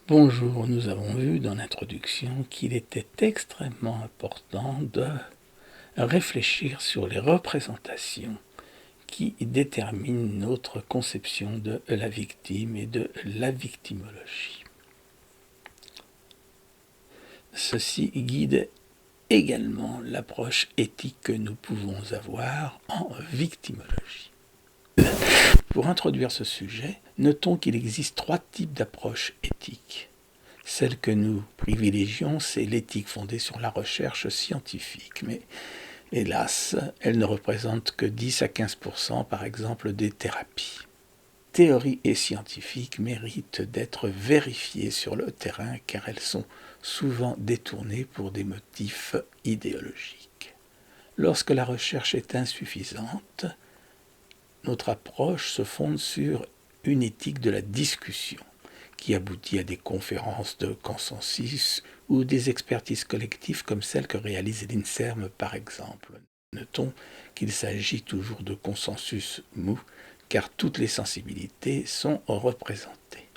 Bonjour, nous avons vu dans l'introduction qu'il était extrêmement important de réfléchir sur les représentations qui déterminent notre conception de la victime et de la victimologie. Ceci guide également l'approche éthique que nous pouvons avoir en victimologie. Pour introduire ce sujet, notons qu'il existe 3 types d'approches éthiques. Celle que nous privilégions, c'est l'éthique fondée sur la recherche scientifique, mais hélas, elle ne représente que 10 à 15% par exemple des thérapies. Théories et scientifiques méritent d'être vérifiées sur le terrain car elles sont souvent détournées pour des motifs idéologiques. Lorsque la recherche est insuffisante, notre approche se fonde sur une éthique de la discussion qui aboutit à des conférences de consensus ou des expertises collectives comme celles que réalise l'INSERM par exemple. Notons qu'il s'agit toujours de consensus mou car toutes les sensibilités sont représentées.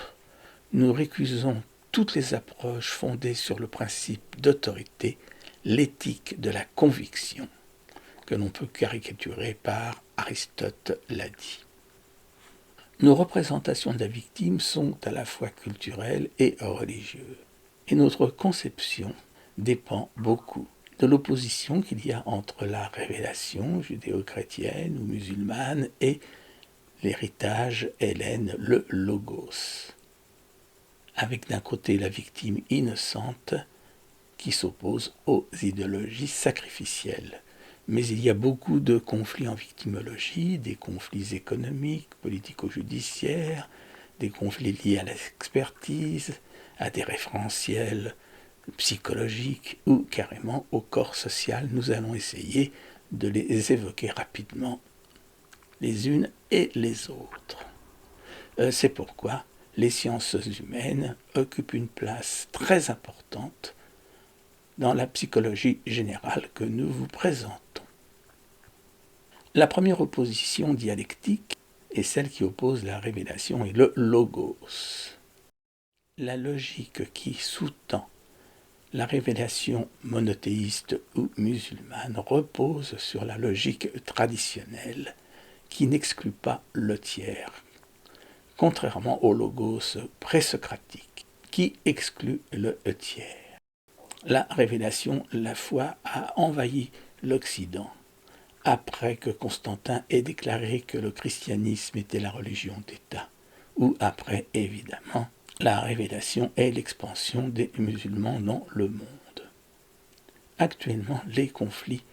Nous récusons toutes les approches fondées sur le principe d'autorité, l'éthique de la conviction, que l'on peut caricaturer par Aristote l'a dit. Nos représentations de la victime sont à la fois culturelles et religieuses. Et notre conception dépend beaucoup de l'opposition qu'il y a entre la révélation judéo-chrétienne ou musulmane et l'héritage hellène, le logos. Avec d'un côté la victime innocente qui s'oppose aux idéologies sacrificielles. Mais il y a beaucoup de conflits en victimologie, des conflits économiques, politico-judiciaires, des conflits liés à l'expertise, à des référentiels psychologiques ou carrément au corps social. Nous allons essayer de les évoquer rapidement les unes et les autres. C'est pourquoi les sciences humaines occupent une place très importante dans la psychologie générale que nous vous présentons. La première opposition dialectique est celle qui oppose la révélation et le logos. La logique qui sous-tend la révélation monothéiste ou musulmane repose sur la logique traditionnelle qui n'exclut pas le tiers, contrairement au logos présocratique qui exclut le tiers. La révélation, la foi, a envahi l'Occident après que Constantin ait déclaré que le christianisme était la religion d'État, ou après, évidemment, la révélation et l'expansion des musulmans dans le monde. Actuellement, les conflits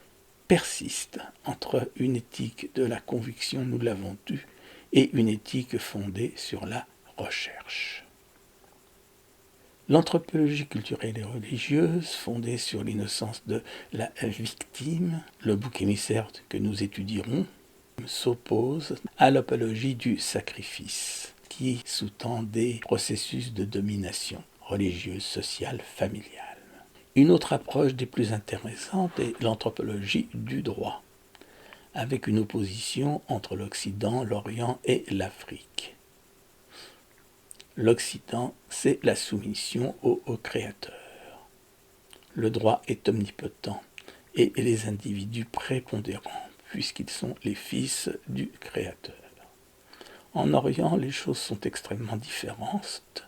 persistent entre une éthique de la conviction, nous l'avons vu, et une éthique fondée sur la recherche. L'anthropologie culturelle et religieuse, fondée sur l'innocence de la victime, le bouc émissaire que nous étudierons, s'oppose à l'apologie du sacrifice, qui sous-tend des processus de domination religieuse, sociale, familiale. Une autre approche des plus intéressantes est l'anthropologie du droit, avec une opposition entre l'Occident, l'Orient et l'Afrique. L'Occident, c'est la soumission au Créateur. Le droit est omnipotent et les individus prépondérants, puisqu'ils sont les fils du Créateur. En Orient, les choses sont extrêmement différentes.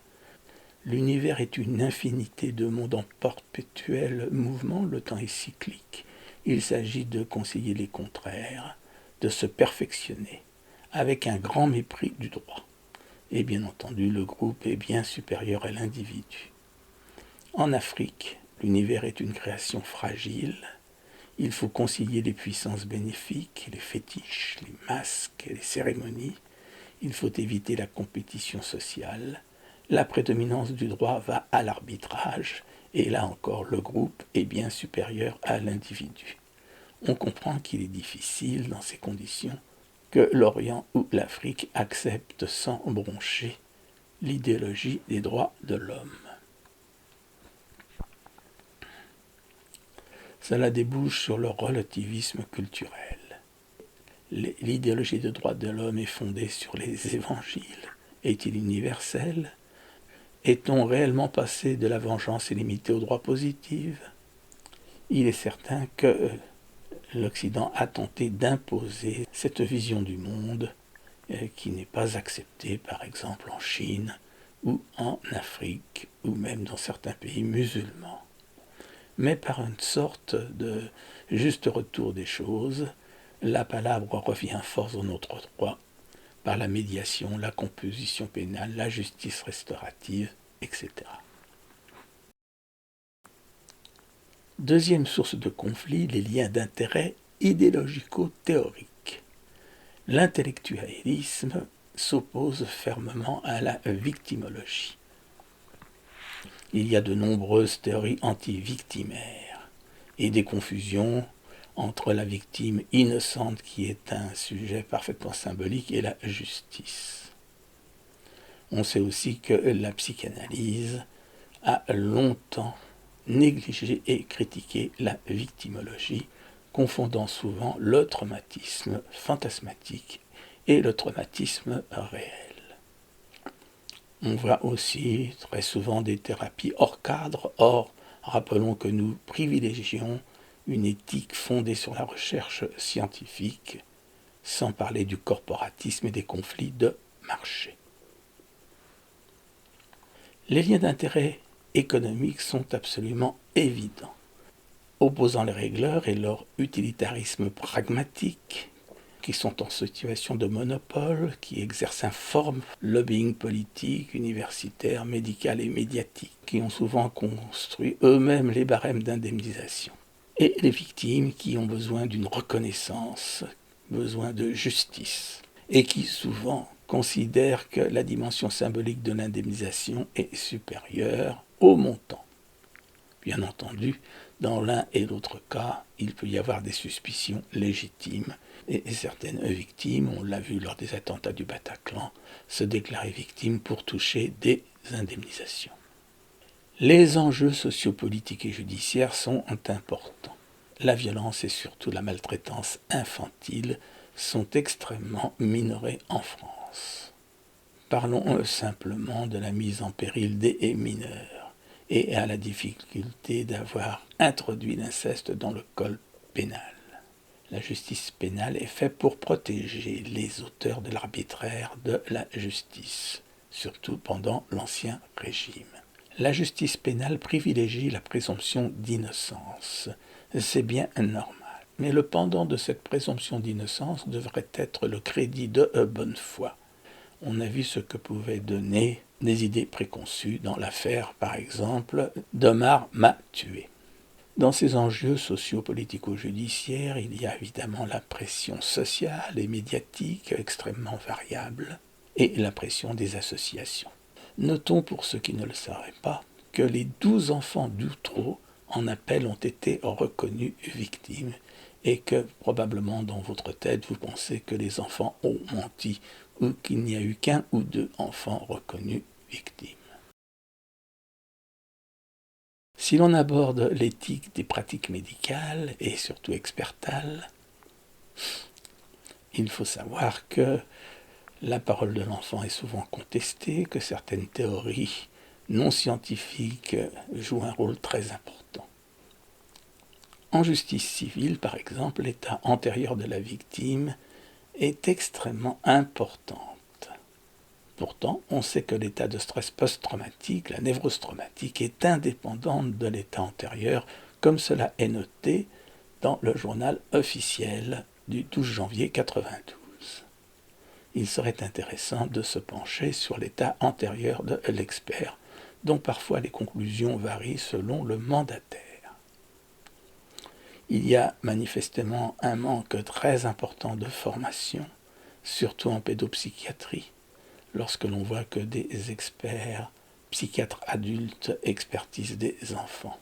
L'univers est une infinité de mondes en perpétuel mouvement, le temps est cyclique. Il s'agit de concilier les contraires, de se perfectionner, avec un grand mépris du droit. Et bien entendu, le groupe est bien supérieur à l'individu. En Afrique, l'univers est une création fragile. Il faut concilier les puissances bénéfiques, les fétiches, les masques, les cérémonies. Il faut éviter la compétition sociale. La prédominance du droit va à l'arbitrage. Et là encore, le groupe est bien supérieur à l'individu. On comprend qu'il est difficile, dans ces conditions, que l'Orient ou l'Afrique acceptent sans broncher l'idéologie des droits de l'homme. Cela débouche sur le relativisme culturel. L'idéologie des droits de l'homme est fondée sur les évangiles. Est-il universel? Est-on réellement passé de la vengeance illimitée au droit positif? Il est certain que l'Occident a tenté d'imposer cette vision du monde qui n'est pas acceptée, par exemple en Chine ou en Afrique ou même dans certains pays musulmans. Mais par une sorte de juste retour des choses, la palabre revient force dans notre droit, par la médiation, la composition pénale, la justice restaurative, etc. Deuxième source de conflit, les liens d'intérêt idéologico-théoriques. L'intellectualisme s'oppose fermement à la victimologie. Il y a de nombreuses théories anti-victimaires et des confusions entre la victime innocente, qui est un sujet parfaitement symbolique, et la justice. On sait aussi que la psychanalyse a longtemps négligé et critiqué la victimologie, confondant souvent le traumatisme fantasmatique et le traumatisme réel. On voit aussi très souvent des thérapies hors cadre. Or, rappelons que nous privilégions une éthique fondée sur la recherche scientifique, sans parler du corporatisme et des conflits de marché. Les liens d'intérêt économiques sont absolument évidents. Opposant les règleurs et leur utilitarisme pragmatique, qui sont en situation de monopole, qui exercent un fort lobbying politique, universitaire, médical et médiatique, qui ont souvent construit eux-mêmes les barèmes d'indemnisation. Et les victimes qui ont besoin d'une reconnaissance, besoin de justice, et qui souvent considèrent que la dimension symbolique de l'indemnisation est supérieure au montant. Bien entendu, dans l'un et l'autre cas, il peut y avoir des suspicions légitimes, et certaines victimes, on l'a vu lors des attentats du Bataclan, se déclarer victimes pour toucher des indemnisations. Les enjeux sociopolitiques et judiciaires sont importants. La violence et surtout la maltraitance infantile sont extrêmement minorées en France. Parlons simplement de la mise en péril des mineurs et à la difficulté d'avoir introduit l'inceste dans le code pénal. La justice pénale est faite pour protéger les auteurs de l'arbitraire de la justice, surtout pendant l'Ancien Régime. La justice pénale privilégie la présomption d'innocence. C'est bien normal. Mais le pendant de cette présomption d'innocence devrait être le crédit de bonne foi. On a vu ce que pouvaient donner des idées préconçues dans l'affaire, par exemple, d'Omar m'a tué. Dans ces enjeux socio-politico-judiciaires, il y a évidemment la pression sociale et médiatique extrêmement variable et la pression des associations. Notons pour ceux qui ne le sauraient pas que les 12 enfants d'Outreau en appel ont été reconnus victimes et que probablement dans votre tête vous pensez que les enfants ont menti ou qu'il n'y a eu qu'un ou deux enfants reconnus victimes. Si l'on aborde l'éthique des pratiques médicales et surtout expertales, il faut savoir que la parole de l'enfant est souvent contestée, que certaines théories non scientifiques jouent un rôle très important. En justice civile, par exemple, l'état antérieur de la victime est extrêmement important. Pourtant, on sait que l'état de stress post-traumatique, la névrose traumatique, est indépendante de l'état antérieur, comme cela est noté dans le journal officiel du 12 janvier 1992. Il serait intéressant de se pencher sur l'état antérieur de l'expert, dont parfois les conclusions varient selon le mandataire. Il y a manifestement un manque très important de formation, surtout en pédopsychiatrie, lorsque l'on voit que des experts, psychiatres adultes, expertisent des enfants.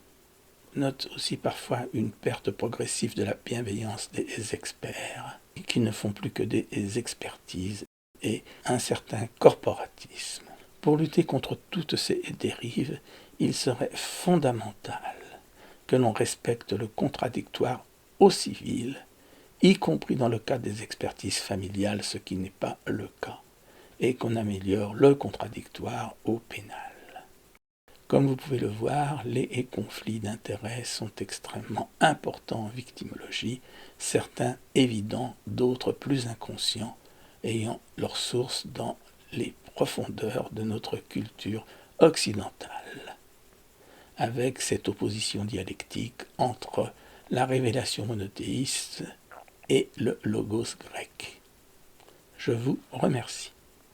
Note aussi parfois une perte progressive de la bienveillance des experts, qui ne font plus que des expertises, et un certain corporatisme. Pour lutter contre toutes ces dérives, il serait fondamental que l'on respecte le contradictoire au civil, y compris dans le cas des expertises familiales, ce qui n'est pas le cas, et qu'on améliore le contradictoire au pénal. Comme vous pouvez le voir, les conflits d'intérêts sont extrêmement importants en victimologie, certains évidents, d'autres plus inconscients, ayant leur source dans les profondeurs de notre culture occidentale, avec cette opposition dialectique entre la révélation monothéiste et le logos grec. Je vous remercie.